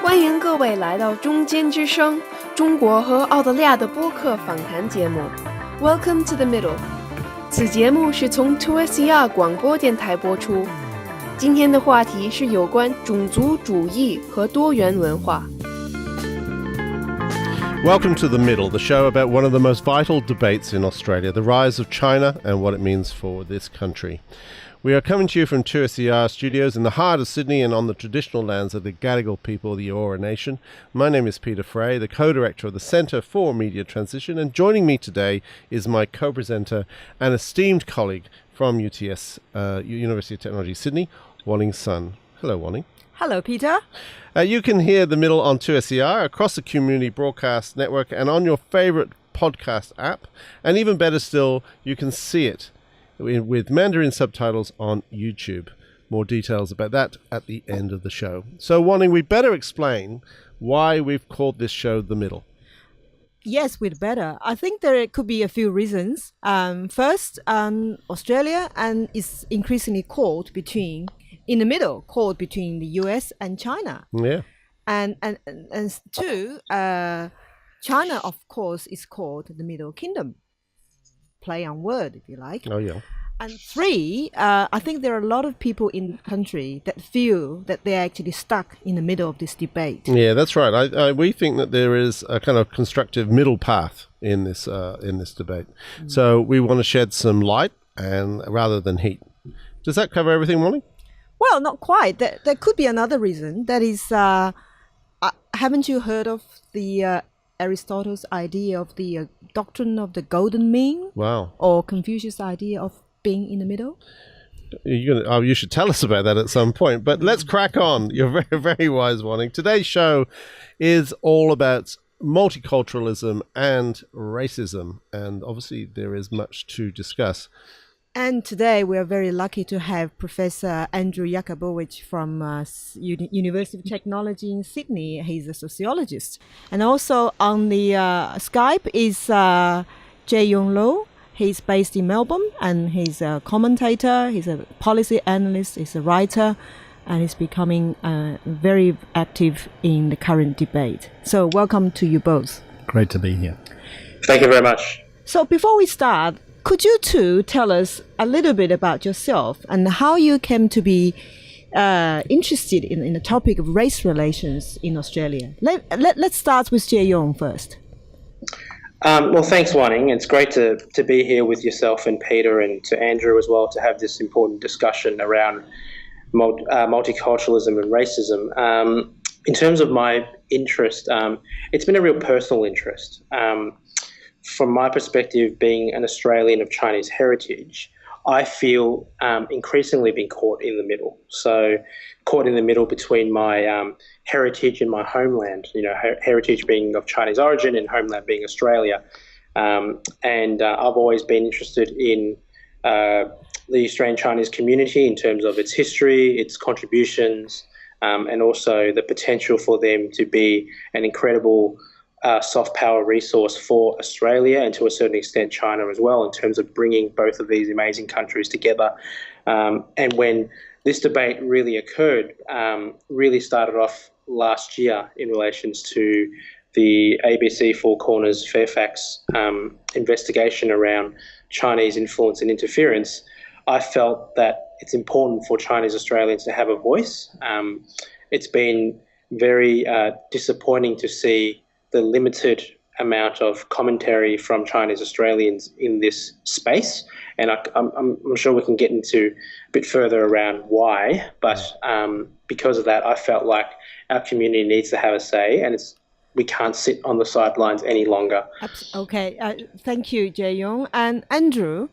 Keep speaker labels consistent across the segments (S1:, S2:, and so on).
S1: 欢迎各位来到中间之声，中国和澳大利亚的播客访谈节目。Welcome to the middle。此节目是从 2SER 广播电台播出。今天的话题是有关种族主义和多元文化。
S2: Welcome to The Middle, the show about one of the most vital debates in Australia, the rise of China and what it means for this country. We are coming to you from 2SER studios in the heart of Sydney and on the traditional lands of the Gadigal people of the Eora Nation. My name is Peter Fray, the co-director of the Centre for Media Transition, and joining me today is my co-presenter and esteemed colleague from UTS, University of Technology, Sydney, Wanning Sun. Hello, Wanning.
S3: Hello, Peter.
S2: You can hear The Middle on 2SER across the Community Broadcast Network and on your favourite podcast app. And even better still, you can see it with Mandarin subtitles on YouTube. More details about that at the end of the show. So, Wanning, we better explain why we've called this show The Middle.
S3: Yes, we'd better. I think there could be a few reasons. First, Australia is increasingly caught in the middle, caught between the US and China.
S2: Yeah.
S3: And two, China, of course, is called the Middle Kingdom. Play on word, if you like.
S2: Oh, yeah.
S3: And three, I think there are a lot of people in the country that feel that they're actually stuck in the middle of this debate.
S2: Yeah, that's right. We think that there is a kind of constructive middle path in this debate. So we want to shed some light and rather than heat. Does that cover everything, Wanning?
S3: Well, not quite. There could be another reason. That is, haven't you heard of the Aristotle's idea of the doctrine of the golden mean?
S2: Wow.
S3: Or Confucius' idea of being in the middle?
S2: You should tell us about that at some point. But let's crack on. You're very, very wise, Wanning. Today's show is all about multiculturalism and racism. And obviously there is much to discuss.
S3: And today we are very lucky to have Professor Andrew Jakubowicz from University of Technology in Sydney. He's a sociologist. And also on the Skype is Jieh-Yung. He's based in Melbourne and he's a commentator, he's a policy analyst, he's a writer, and he's becoming very active in the current debate. So welcome to you both.
S4: Great to be here.
S5: Thank you very much.
S3: So before we start, could you two tell us a little bit about yourself and how you came to be interested in the topic of race relations in Australia? Let's start with Jieh-Yung first.
S5: Well, thanks, Wanning. It's great to be here with yourself and Peter and to Andrew as well to have this important discussion around multiculturalism and racism. In terms of my interest, it's been a real personal interest. From my perspective, being an Australian of Chinese heritage, I feel increasingly being caught in the middle. So caught in the middle between my heritage and my homeland, heritage being of Chinese origin and homeland being Australia. And I've always been interested in the Australian Chinese community in terms of its history, its contributions, and also the potential for them to be an incredible soft power resource for Australia and to a certain extent China as well in terms of bringing both of these amazing countries together. And when this debate really occurred, really started off last year in relations to the ABC Four Corners Fairfax investigation around Chinese influence and interference, I felt that it's important for Chinese Australians to have a voice. It's been very disappointing to see the limited amount of commentary from Chinese Australians in this space. And I'm sure we can get into a bit further around why, but because of that, I felt like our community needs to have a say and we can't sit on the sidelines any longer.
S3: Okay, thank you, Jieh-Yung. And Andrew,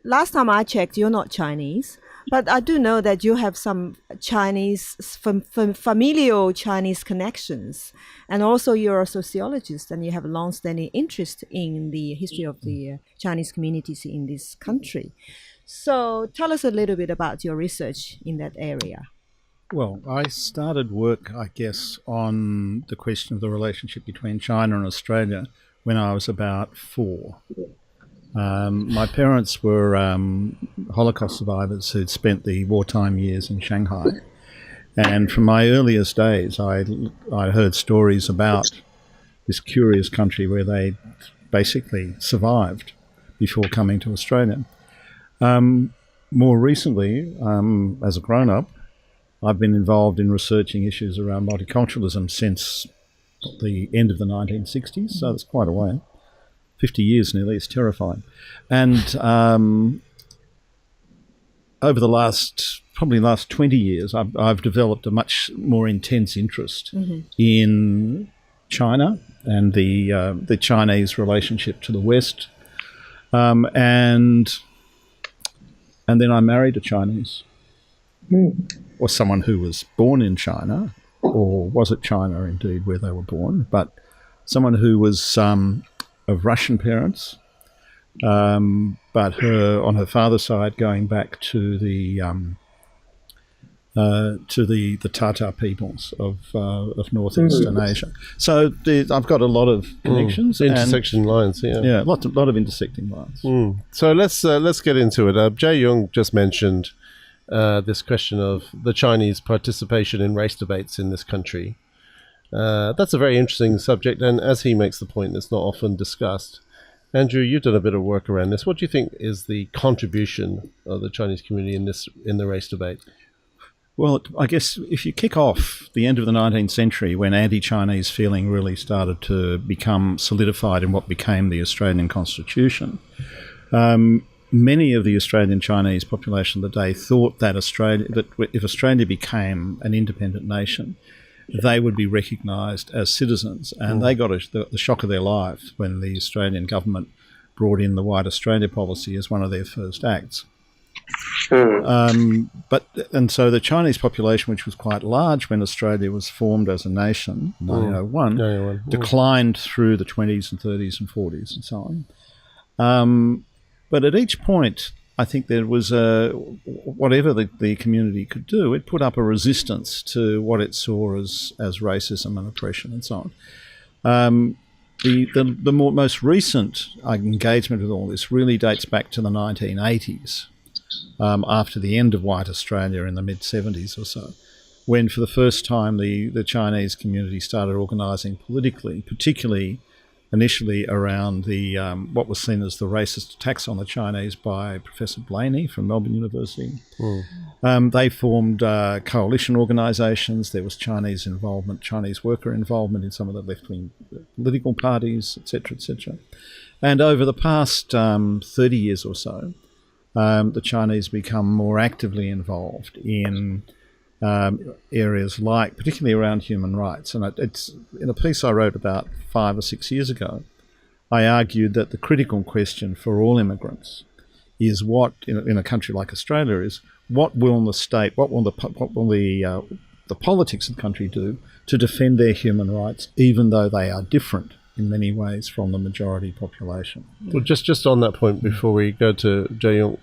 S3: last time I checked, you're not Chinese. But I do know that you have some Chinese, familial Chinese connections. And also you're a sociologist and you have a long-standing interest in the history of the Chinese communities in this country. So tell us a little bit about your research in that area.
S4: Well, I started work, I guess, on the question of the relationship between China and Australia when I was about 4. My parents were Holocaust survivors who'd spent the wartime years in Shanghai. And from my earliest days, I heard stories about this curious country where they basically survived before coming to Australia. More recently, as a grown-up, I've been involved in researching issues around multiculturalism since the end of the 1960s, so it's quite a way. 50 years nearly, it's terrifying. And over the last 20 years, I've developed a much more intense interest in China and the Chinese relationship to the West. And then I married a Chinese, or someone who was born in China, or was it China indeed where they were born, but someone who was of Russian parents, but on her father's side going back to the Tatar peoples of northeastern Asia. So I've got a lot of connections,
S2: intersection lines.
S4: Yeah, lot of intersecting lines.
S2: So let's get into it. Jieh-Yung just mentioned this question of the Chinese participation in race debates in this country. That's a very interesting subject, and as he makes the point, it's not often discussed. Andrew, you've done a bit of work around this. What do you think is the contribution of the Chinese community in the race debate?
S4: Well, I guess if you kick off the end of the 19th century, when anti-Chinese feeling really started to become solidified in what became the Australian Constitution, many of the Australian Chinese population of the day thought that if Australia became an independent nation, they would be recognised as citizens. And they got the shock of their life when the Australian government brought in the White Australia policy as one of their first acts. And so the Chinese population, which was quite large when Australia was formed as a nation, 1901, declined through the 20s and 30s and 40s and so on. But at each point, I think there was whatever the community could do, it put up a resistance to what it saw as racism and oppression and so on. The most recent engagement with all this really dates back to the 1980s. After the end of White Australia in the mid-70s or so, when for the first time the Chinese community started organising politically, particularly initially around the what was seen as the racist attacks on the Chinese by Professor Blaney from Melbourne University. They formed coalition organisations. There was Chinese involvement, Chinese worker involvement in some of the left-wing political parties, etc., etc. And over the past 30 years or so, the Chinese become more actively involved in areas like, particularly around human rights. And it's in a piece I wrote about 5 or 6 years ago, I argued that the critical question for all immigrants is what, in a country like Australia, is what will the state, what will the politics of the country do to defend their human rights, even though they are different in many ways from the majority population.
S2: Well, just on that point, before we go to Jieh-Yung,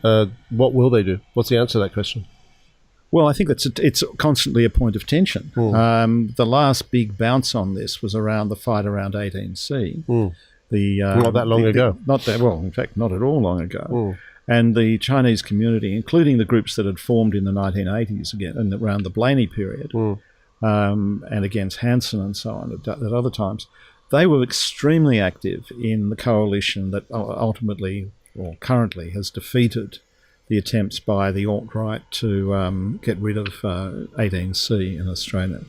S2: what will they do? What's the answer to that question?
S4: Well, I think it's constantly a point of tension. The last big bounce on this was around the fight around 18C. Not that long ago. In fact, not at all long ago. And the Chinese community, including the groups that had formed in the 1980s again, and around the Blaney period, and against Hanson and so on at other times, they were extremely active in the coalition that ultimately, or currently, has defeated the attempts by the alt-right to get rid of 18C in Australia.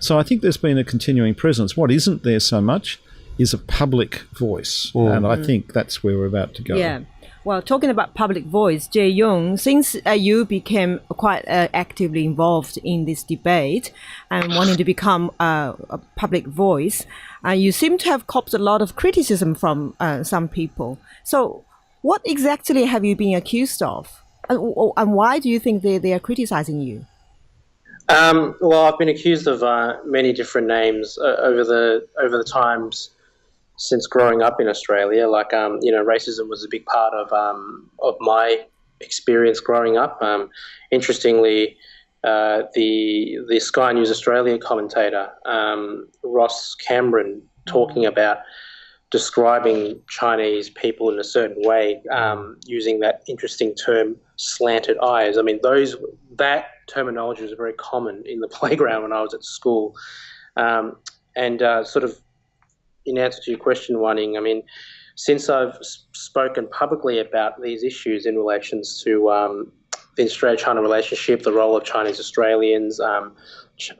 S4: So I think there's been a continuing presence. What isn't there so much is a public voice, and I think that's where we're about to go.
S3: Yeah. Well, talking about public voice, Jieh-Yung, since you became quite actively involved in this debate and wanting to become a public voice, you seem to have copped a lot of criticism from some people. So what exactly have you been accused of? And why do you think they are criticizing you?
S5: Well, I've been accused of many different names over the times since growing up in Australia. Like, racism was a big part of my experience growing up. Interestingly, the Sky News Australia commentator, Ross Cameron, talking about describing Chinese people in a certain way, using that interesting term "slanted eyes." I mean, that terminology was very common in the playground when I was at school. Sort of in answer to your question, Wanning, I mean, since I've spoken publicly about these issues in relations to the Australia-China relationship, the role of Chinese Australians,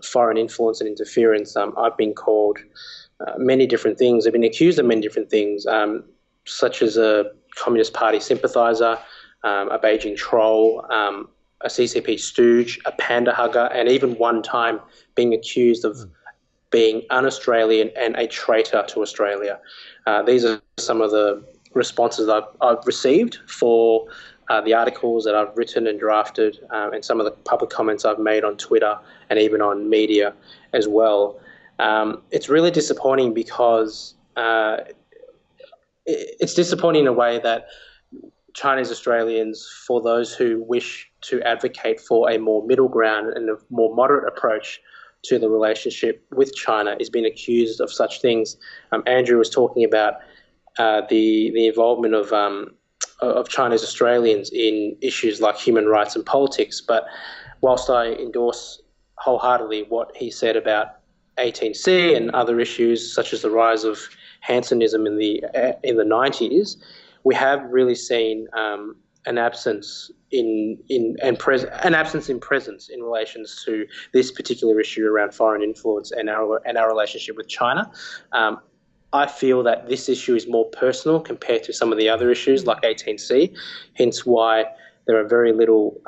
S5: foreign influence and interference, I've been called many different things. I've been accused of many different things, such as a Communist Party sympathiser, a Beijing troll, a CCP stooge, a panda hugger, and even one time being accused of being un-Australian and a traitor to Australia. These are some of the responses I've received for the articles that I've written and drafted, and some of the public comments I've made on Twitter and even on media as well. It's really disappointing because it's disappointing in a way that Chinese Australians, for those who wish to advocate for a more middle ground and a more moderate approach to the relationship with China, is being accused of such things. Andrew was talking about the involvement of Chinese Australians in issues like human rights and politics. But whilst I endorse wholeheartedly what he said about 18C and other issues such as the rise of Hansonism in the 90s, we have really seen an absence in presence in relations to this particular issue around foreign influence and our relationship with China. I feel that this issue is more personal compared to some of the other issues like 18C, hence why there are very little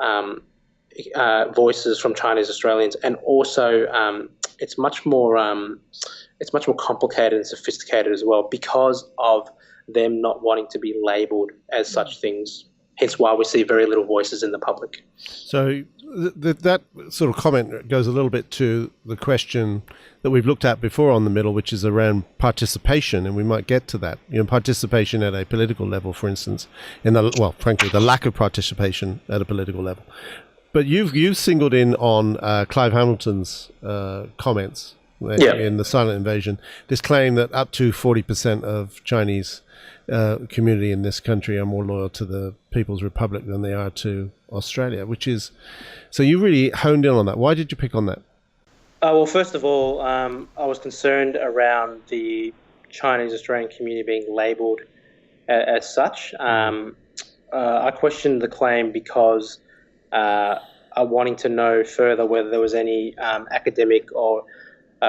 S5: voices from Chinese Australians, and also it's much more complicated and sophisticated as well because of them not wanting to be labelled as such things. Hence why we see very little voices in the public. So
S2: that sort of comment goes a little bit to the question that we've looked at before on the middle, which is around participation, and we might get to that. Participation at a political level, for instance, frankly, the lack of participation at a political level. But you've singled in on Clive Hamilton's comments in the Silent Invasion, this claim that up to 40% of Chinese community in this country are more loyal to the People's Republic than they are to Australia, which is... So you really honed in on that. Why did you pick on that?
S5: Well, first of all, I was concerned around the Chinese Australian community being labelled as such. I questioned the claim because I'm wanting to know further whether there was any academic or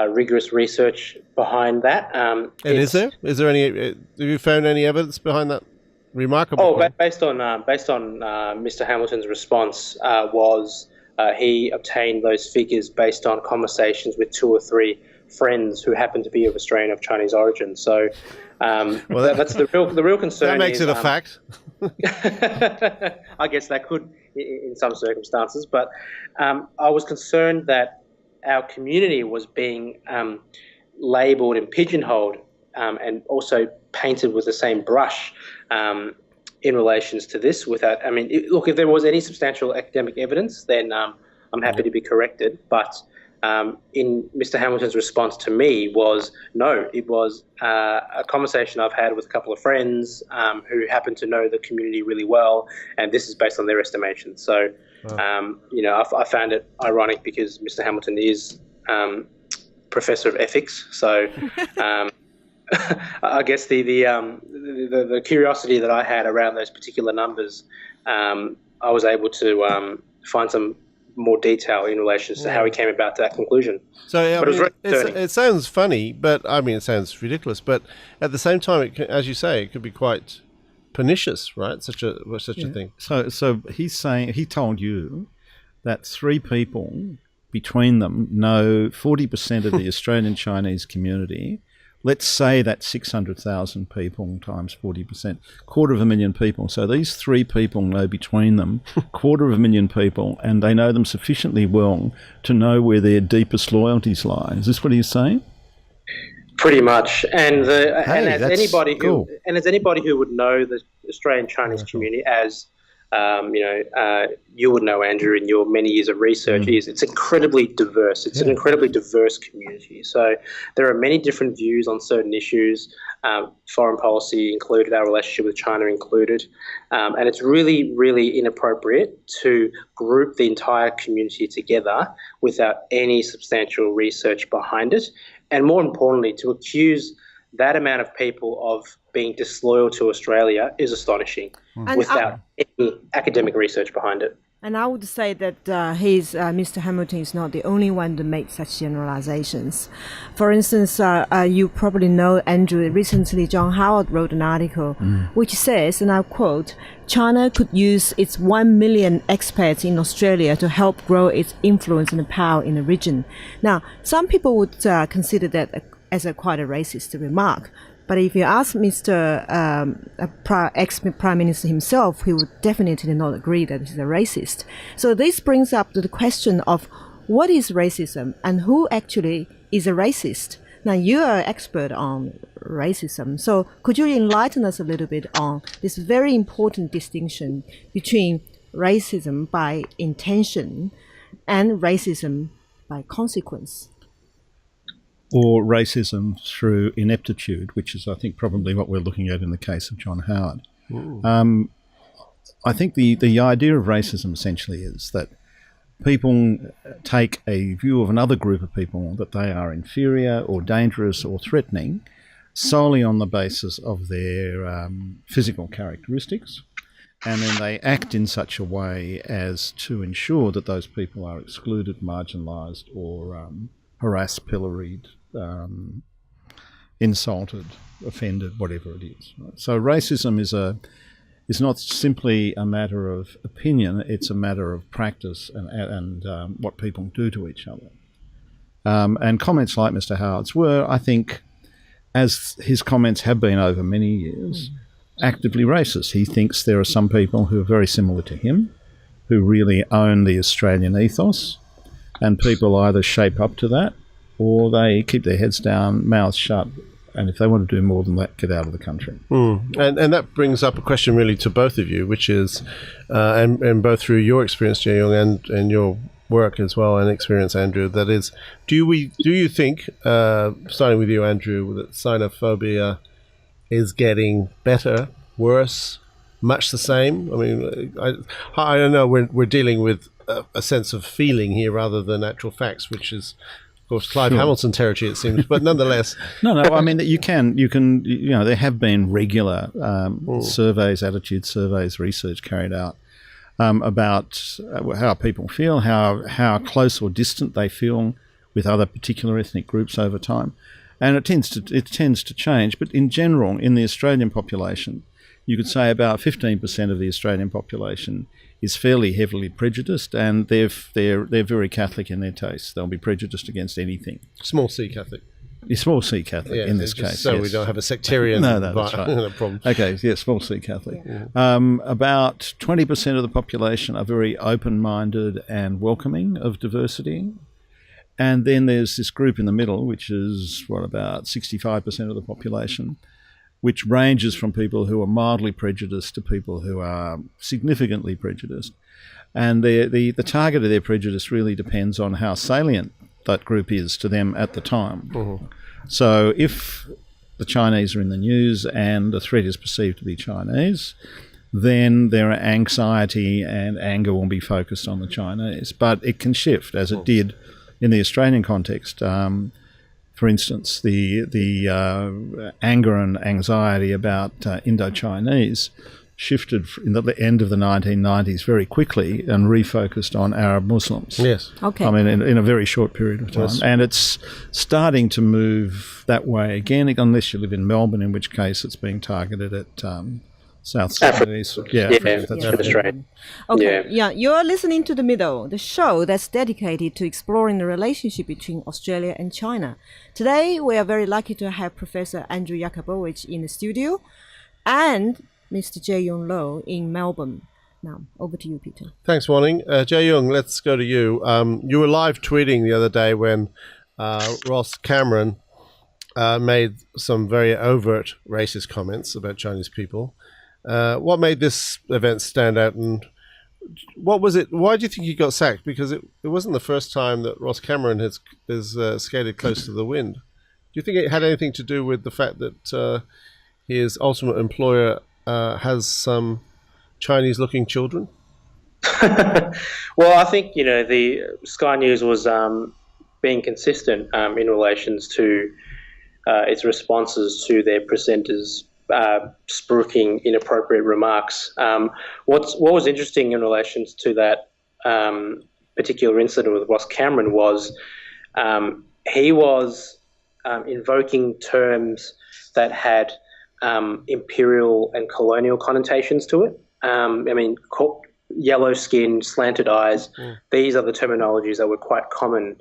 S5: rigorous research behind that. And
S2: is there any? Have you found any evidence behind that remarkable?
S5: Based on Mr. Hamilton's response was he obtained those figures based on conversations with 2 or 3 friends who happen to be of Australian of Chinese origin. So that's the real concern.
S2: That makes it a fact.
S5: I guess that could in some circumstances, but I was concerned that our community was being labelled and pigeonholed and also painted with the same brush in relations to this. If there was any substantial academic evidence, then I'm happy to be corrected. But in Mr. Hamilton's response to me was, no, it was a conversation I've had with a couple of friends who happen to know the community really well, and this is based on their estimation. So, I found it ironic because Mr. Hamilton is Professor of Ethics. So I guess the curiosity that I had around those particular numbers, I was able to find some more detail in relation to how he came about that conclusion.
S2: So it sounds funny, but it sounds ridiculous. But at the same time, as you say, it could be quite pernicious, right? Such a thing.
S4: So he's saying, he told you that 3 people between them know 40% of the Australian Chinese community. Let's say that's 600,000 people times 40%, 250,000 people. So these 3 people know between them 250,000 people, and they know them sufficiently well to know where their deepest loyalties lie. Is this what he's saying?
S5: Pretty much, as anybody who would know the Australian Chinese community, as you would know, Andrew, in your many years of research, it's incredibly diverse. It's an incredibly diverse community. So there are many different views on certain issues. foreign policy included, our relationship with China included. And it's really, really inappropriate to group the entire community together without any substantial research behind it. And more importantly, to accuse that amount of people of being disloyal to Australia is astonishing without any academic research behind it.
S3: And I would say that Mr. Hamilton is not the only one to make such generalizations. For instance, you probably know, Andrew, recently John Howard wrote an article which says, and I quote, China could use its 1 million expats in Australia to help grow its influence and power in the region. Now, some people would consider that as quite a racist remark. But if you ask Mr. ex-Prime Minister himself, he would definitely not agree that he's a racist. So this brings up to the question of what is racism and who actually is a racist. Now, you are an expert on racism, so could you enlighten us a little bit on this very important distinction between racism by intention and racism by consequence?
S4: Or racism through ineptitude, which is, I think, probably what we're looking at in the case of John Howard. I think the idea of racism essentially is that people take a view of another group of people that they are inferior or dangerous or threatening solely on the basis of their physical characteristics, and then they act in such a way as to ensure that those people are excluded, marginalised, or harassed, pilloried, insulted, offended, whatever it is. Right? So racism is not simply a matter of opinion; it's a matter of practice and what people do to each other. And comments like Mr. Howard's were, I think, as his comments have been over many years, actively racist. He thinks there are some people who are very similar to him, who really own the Australian ethos, and people either shape up to that or they keep their heads down, mouths shut, and if they want to do more than that, get out of the country.
S2: And that brings up a question really to both of you, which is, and both through your experience, Jieh-Yung, and your work as well, and experience, Andrew, that is, do you think, starting with you, Andrew, that xenophobia is getting better, worse, much the same? I mean, I don't know, we're dealing with a sense of feeling here rather than actual facts, which is, of course, Clive Hamilton territory, it seems, but nonetheless.
S4: No, I mean, you can, there have been regular surveys, attitude surveys, research carried out about how people feel, how close or distant they feel with other particular ethnic groups over time. And it tends to change, but in general, in the Australian population, you could say about 15% of the Australian population is fairly heavily prejudiced, and they're very Catholic in their tastes. They'll be prejudiced against anything.
S2: Small C Catholic.
S4: Small C Catholic in this case.
S2: So
S4: yes.
S2: we don't have a sectarian
S4: that's right.
S2: problem.
S4: Okay, small C Catholic. Yeah. About 20% of the population are very open-minded and welcoming of diversity. And then there's this group in the middle, which is, about 65% of the population, which ranges from people who are mildly prejudiced to people who are significantly prejudiced. And the target of their prejudice really depends on how salient that group is to them at the time. Mm-hmm. So if the Chinese are in the news and the threat is perceived to be Chinese, then their anxiety and anger will be focused on the Chinese. But it can shift, as it did in the Australian context. For instance, the anger and anxiety about Indo-Chinese shifted in the end of the 1990s very quickly and refocused on Arab Muslims.
S2: Yes.
S3: Okay.
S4: I mean, in a very short period of time.
S2: Yes.
S4: And it's starting to move that way again, unless you live in Melbourne, in which case it's being targeted at South Sydney.
S5: Africa. That's right.
S3: Okay, you're listening to The Middle, the show that's dedicated to exploring the relationship between Australia and China. Today, we are very lucky to have Professor Andrew Jakubowicz in the studio and Mr. Jieh-Yung Lo in Melbourne. Now, over to you, Peter.
S2: Thanks, Wanning. Jieh-Yung, let's go to you. You were live tweeting the other day when Ross Cameron made some very overt racist comments about Chinese people. What made this event stand out, and what was it? Why do you think he got sacked? Because it wasn't the first time that Ross Cameron has skated close to the wind. you think it had anything to do with the fact that his ultimate employer has some Chinese-looking children?
S5: Well, I think, the Sky News was being consistent in relations to its responses to their presenters spruiking inappropriate remarks. What was interesting in relation to that particular incident with Ross Cameron was he was invoking terms that had imperial and colonial connotations to it. Yellow skin, slanted eyes, these are the terminologies that were quite commonly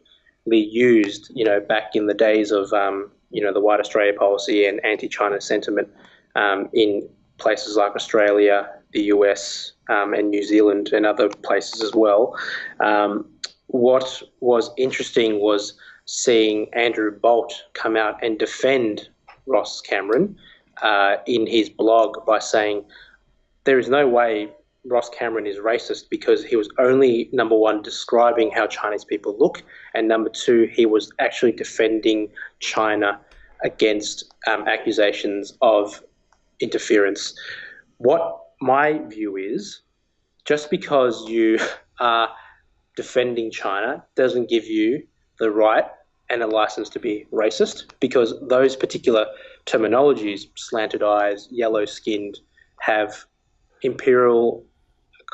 S5: used, back in the days of, the White Australia policy and anti-China sentiment in places like Australia, the US, and New Zealand and other places as well. What was interesting was seeing Andrew Bolt come out and defend Ross Cameron in his blog by saying there is no way Ross Cameron is racist because he was only, number one, describing how Chinese people look, and number two, he was actually defending China against accusations of interference. What my view is, just because you are defending China doesn't give you the right and a license to be racist, because those particular terminologies, slanted eyes, yellow-skinned, have imperial,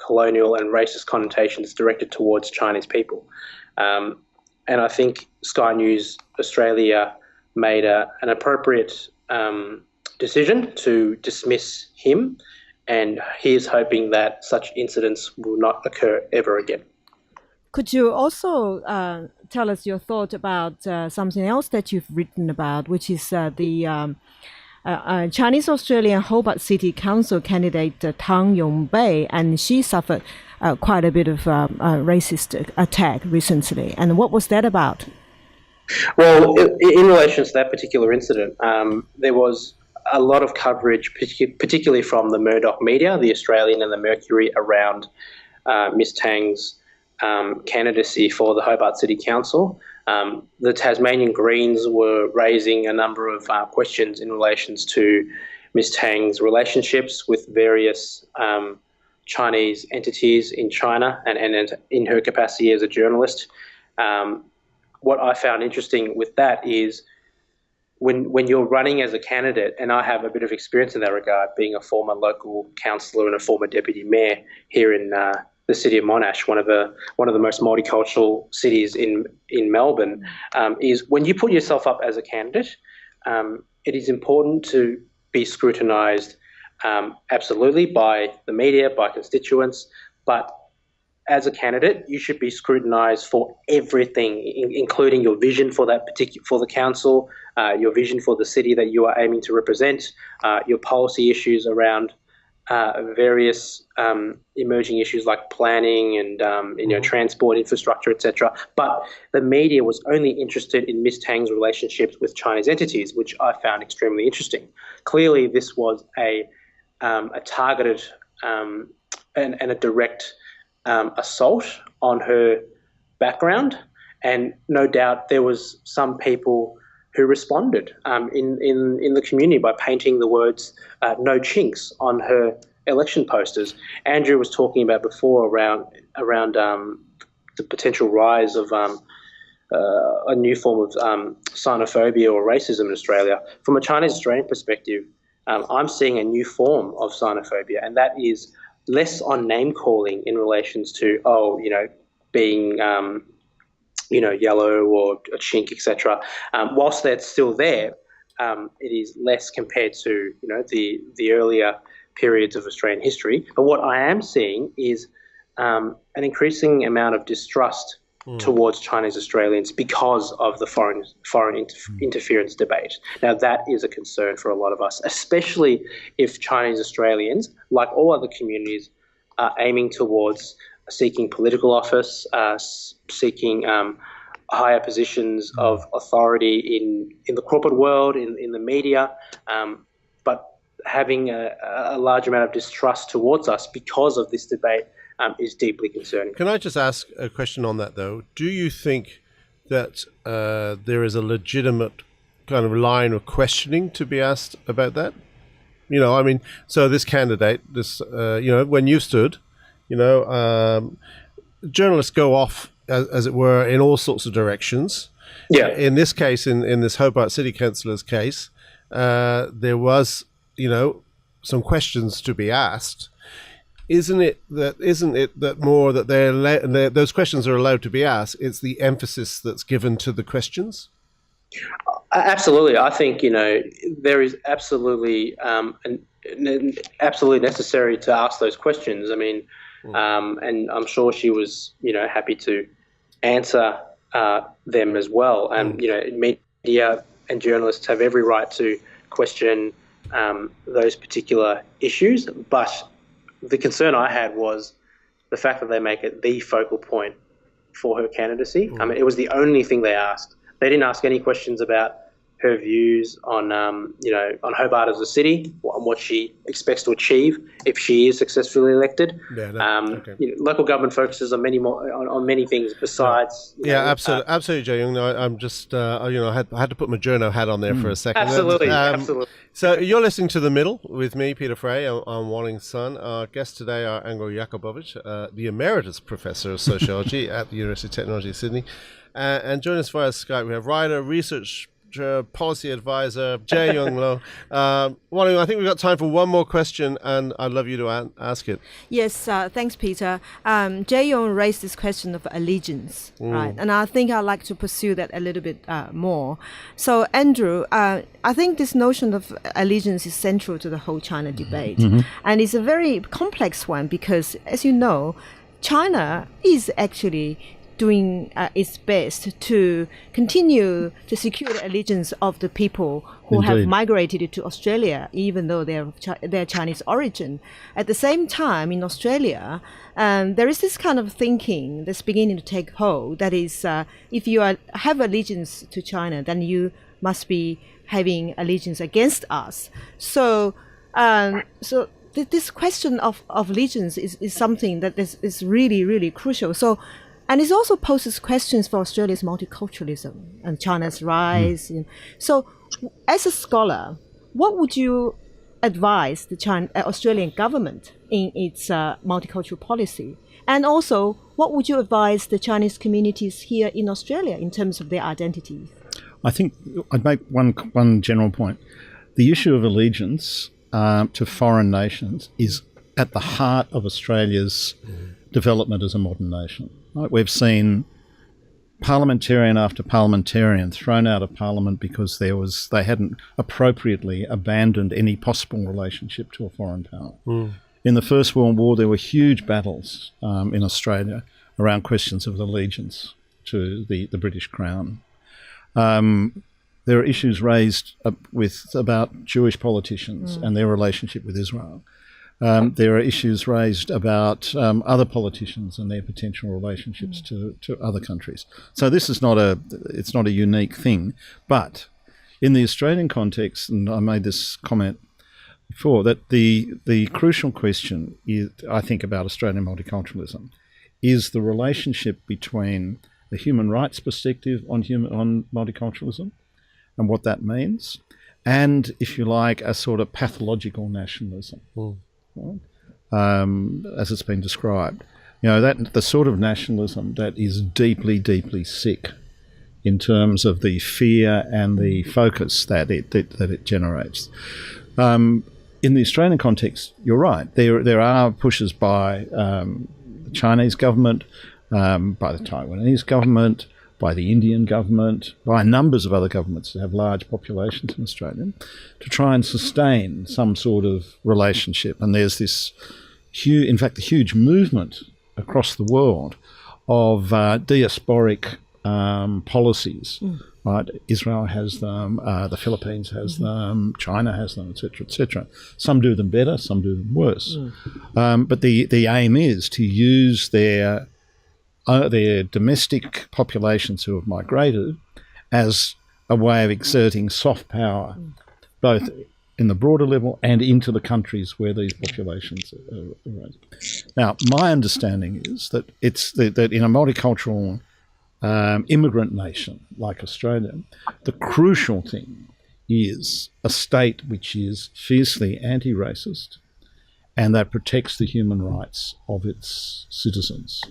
S5: colonial and racist connotations directed towards Chinese people. And I think Sky News Australia made an appropriate decision to dismiss him, and he is hoping that such incidents will not occur ever again.
S3: Could you also tell us your thought about something else that you've written about, which is the Chinese Australian Hobart City Council candidate Tang Yongbei, and she suffered quite a bit of racist attack recently. And what was that about?
S5: Well, in relation to that particular incident, there was a lot of coverage, particularly from the Murdoch media, the Australian and the Mercury, around Miss Tang's candidacy for the Hobart City Council. The Tasmanian Greens were raising a number of questions in relation to Ms Tang's relationships with various Chinese entities in China and in her capacity as a journalist. What I found interesting with that is when you're running as a candidate, and I have a bit of experience in that regard, being a former local councillor and a former deputy mayor here in the city of Monash, one of the most multicultural cities in Melbourne, is when you put yourself up as a candidate, it is important to be scrutinised absolutely by the media, by constituents, but as a candidate, you should be scrutinised for everything, including your vision for for the council, your vision for the city that you are aiming to represent, your policy issues around various emerging issues like planning and transport infrastructure, etc. But the media was only interested in Ms Tang's relationships with Chinese entities, which I found extremely interesting. Clearly, this was a targeted and a direct assault on her background, and no doubt there was some people who responded in the community by painting the words "no chinks" on her election posters. Andrew was talking about before around the potential rise of a new form of xenophobia or racism in Australia. From a Chinese Australian perspective, I'm seeing a new form of xenophobia, and that is less on name calling in relations to being yellow or a chink, etc. Whilst that's still there, it is less compared to the earlier periods of Australian history. But what I am seeing is an increasing amount of distrust towards Chinese Australians because of the foreign interference debate. Now, that is a concern for a lot of us, especially if Chinese Australians, like all other communities, are aiming towards seeking political office, seeking higher positions of authority in the corporate world, in the media, but having a large amount of distrust towards us because of this debate is deeply concerning.
S2: Can I just ask a question on that, though? Do you think that there is a legitimate kind of line of questioning to be asked about that? You know, I mean, so this candidate, when you stood, journalists go off, as it were, in all sorts of directions.
S5: Yeah.
S2: In this case, in this Hobart City Councillor's case, there was, some questions to be asked. Isn't it that more that those questions are allowed to be asked? It's the emphasis that's given to the questions.
S5: Absolutely, I think there is absolutely absolutely necessary to ask those questions. I mean, and I'm sure she was happy to answer them as well. And media and journalists have every right to question those particular issues, but the concern I had was the fact that they make it the focal point for her candidacy. I mean, it was the only thing they asked. They didn't ask any questions about her views on, on Hobart as a city, on what she expects to achieve if she is successfully elected. Local government focuses on many things besides.
S2: Absolutely, Jieh-Yung. No, I'm just, I had to put my journo hat on there for a second.
S5: Absolutely.
S2: So you're listening to The Middle with me, Peter Frey, on Wanning Sun. Our guests today are Andrew Jakubowicz, the Emeritus Professor of Sociology at the University of Technology of Sydney. And join us via Skype. We have writer, research policy advisor, Jieh-Yung Lo. Wanning, I think we've got time for one more question, and I'd love you to ask it.
S3: Yes, thanks, Peter. Jieh-Yung raised this question of allegiance, right? And I think I'd like to pursue that a little bit more. So, Andrew, I think this notion of allegiance is central to the whole China debate. And it's a very complex one because, as you know, China is actually doing its best to continue to secure the allegiance of the people who have migrated to Australia, even though they're Chinese origin. At the same time, in Australia, there is this kind of thinking that's beginning to take hold. That is, if you have allegiance to China, then you must be having allegiance against us. So, this question of allegiance is something that is really, really crucial. So. And it also poses questions for Australia's multiculturalism and China's rise. So, as a scholar, what would you advise the Australian government in its multicultural policy? And also, what would you advise the Chinese communities here in Australia in terms of their identities?
S4: I think I'd make one general point. The issue of allegiance to foreign nations is at the heart of Australia's development as a modern nation. Right? We've seen parliamentarian after parliamentarian thrown out of parliament because they hadn't appropriately abandoned any possible relationship to a foreign power. In the First World War, there were huge battles in Australia around questions of allegiance to the British Crown. There are issues raised about Jewish politicians and their relationship with Israel. There are issues raised about other politicians and their potential relationships to other countries. So this is it's not a unique thing. But in the Australian context, and I made this comment before, that the crucial question is, I think, about Australian multiculturalism is the relationship between the human rights perspective on multiculturalism and what that means, and, if you like, a sort of pathological nationalism. As it's been described, that the sort of nationalism that is deeply, deeply sick in terms of the fear and the focus that it generates. In the Australian context, you're right. There are pushes by the Chinese government, by the Taiwanese government, by the Indian government, by numbers of other governments that have large populations in Australia, to try and sustain some sort of relationship. And there's this a huge movement across the world of diasporic policies. Right? Israel has them, the Philippines has them, China has them, etc., etc. Some do them better, some do them worse. But the aim is to use their domestic populations who have migrated as a way of exerting soft power, both in the broader level and into the countries where these populations are raised. Now, my understanding is that that in a multicultural immigrant nation like Australia, the crucial thing is a state which is fiercely anti-racist and that protects the human rights of its citizens.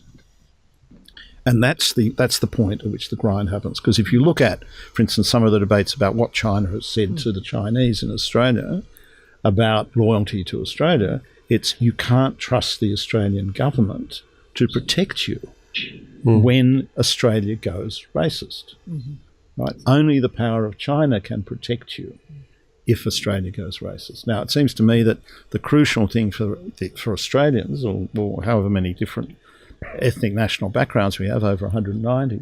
S4: And that's the point at which the grind happens. Because if you look at, for instance, some of the debates about what China has said to the Chinese in Australia about loyalty to Australia, it's you can't trust the Australian government to protect you when Australia goes racist. Right? Only the power of China can protect you if Australia goes racist. Now, it seems to me that the crucial thing for Australians, or however many different ethnic national backgrounds we have, over 190,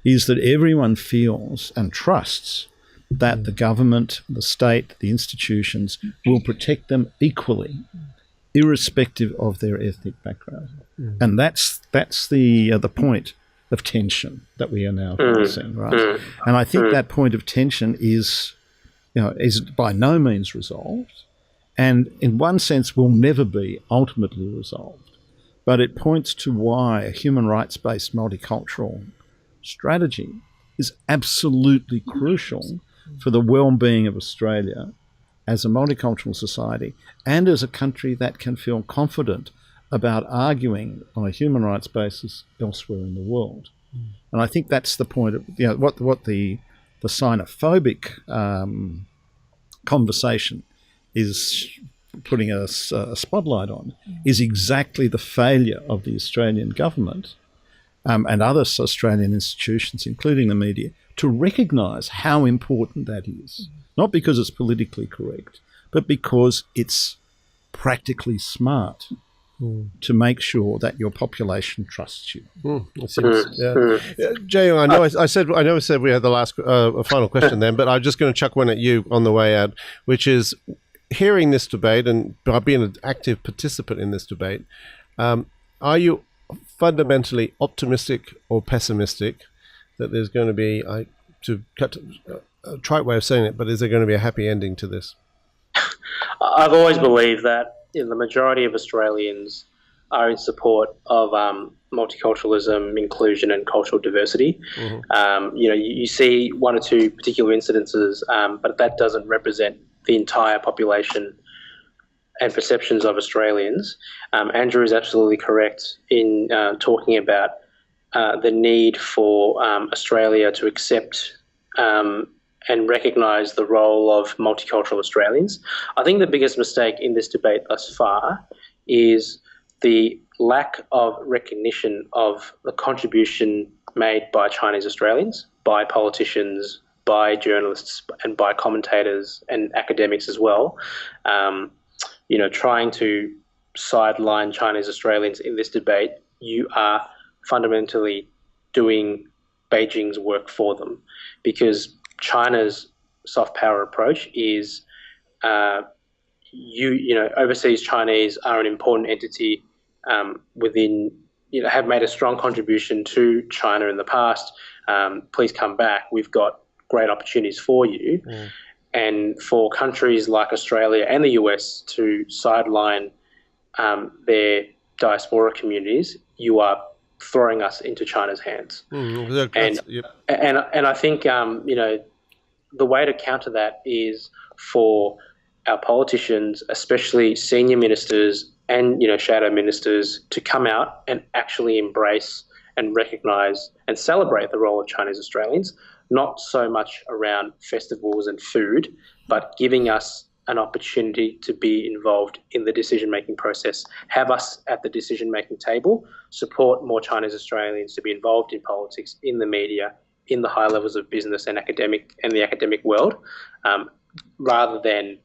S4: is that everyone feels and trusts that the government, the state, the institutions will protect them equally, irrespective of their ethnic background. And that's the point of tension that we are now facing, right? And I think that point of tension is by no means resolved, and in one sense will never be ultimately resolved. But it points to why a human rights-based multicultural strategy is absolutely crucial for the well-being of Australia as a multicultural society and as a country that can feel confident about arguing on a human rights basis elsewhere in the world. And I think that's the point of what the xenophobic conversation is putting a spotlight on is exactly the failure of the Australian government and other Australian institutions, including the media, to recognise how important that is. Not because it's politically correct, but because it's practically smart to make sure that your population trusts you.
S2: Jieh-Yung, I know I said we had the last final question then, but I'm just going to chuck one at you on the way out, which is, hearing this debate and by being an active participant in this debate, are you fundamentally optimistic or pessimistic that there's going to be, to cut a trite way of saying it, but is there going to be a happy ending to this?
S5: I've always believed that the majority of Australians are in support of multiculturalism, inclusion, and cultural diversity. You see one or two particular incidences, but that doesn't represent the entire population and perceptions of Australians. Andrew is absolutely correct in talking about the need for Australia to accept and recognise the role of multicultural Australians. I think the biggest mistake in this debate thus far is the lack of recognition of the contribution made by Chinese Australians, by politicians, by journalists, and by commentators and academics as well. Trying to sideline Chinese Australians in this debate, you are fundamentally doing Beijing's work for them, because China's soft power approach is overseas Chinese are an important entity within, have made a strong contribution to China in the past. Please come back. We've got great opportunities for you. And for countries like Australia and the US to sideline their diaspora communities, you are throwing us into China's hands. And I think the way to counter that is for our politicians, especially senior ministers and shadow ministers, to come out and actually embrace and recognise and celebrate the role of Chinese Australians, not so much around festivals and food, but giving us an opportunity to be involved in the decision-making process, have us at the decision-making table, support more Chinese Australians to be involved in politics, in the media, in the high levels of business and the academic world, rather than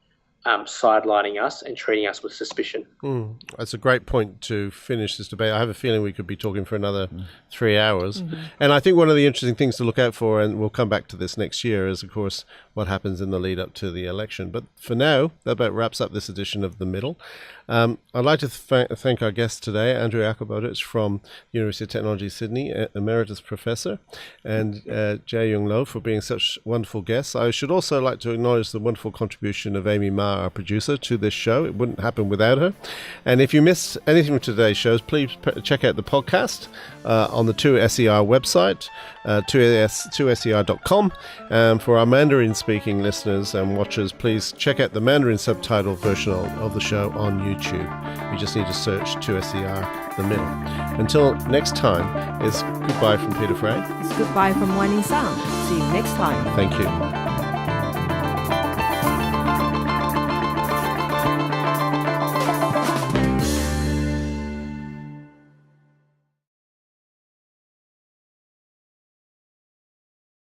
S5: sidelining us and treating us with suspicion.
S2: That's a great point to finish this debate. I have a feeling we could be talking for another 3 hours. And I think one of the interesting things to look out for, and we'll come back to this next year, is, of course, what happens in the lead up to the election. But for now, that about wraps up this edition of The Middle. I'd like to thank our guest today, Andrew Jakubowicz from University of Technology, Sydney, Emeritus Professor, and Jieh-Yung Lo for being such wonderful guests. I should also like to acknowledge the wonderful contribution of Amy Ma our producer, to this show. It wouldn't happen without her. And if you missed anything from today's shows, please check out the podcast on the 2SER website, 2ser.com. For our Mandarin-speaking listeners and watchers, please check out the Mandarin subtitle version of the show on YouTube. You just need to search 2SER The Middle. Until next time, it's goodbye from Peter Frey.
S3: It's goodbye from Wan Ning Sang. See you next time.
S2: Thank you.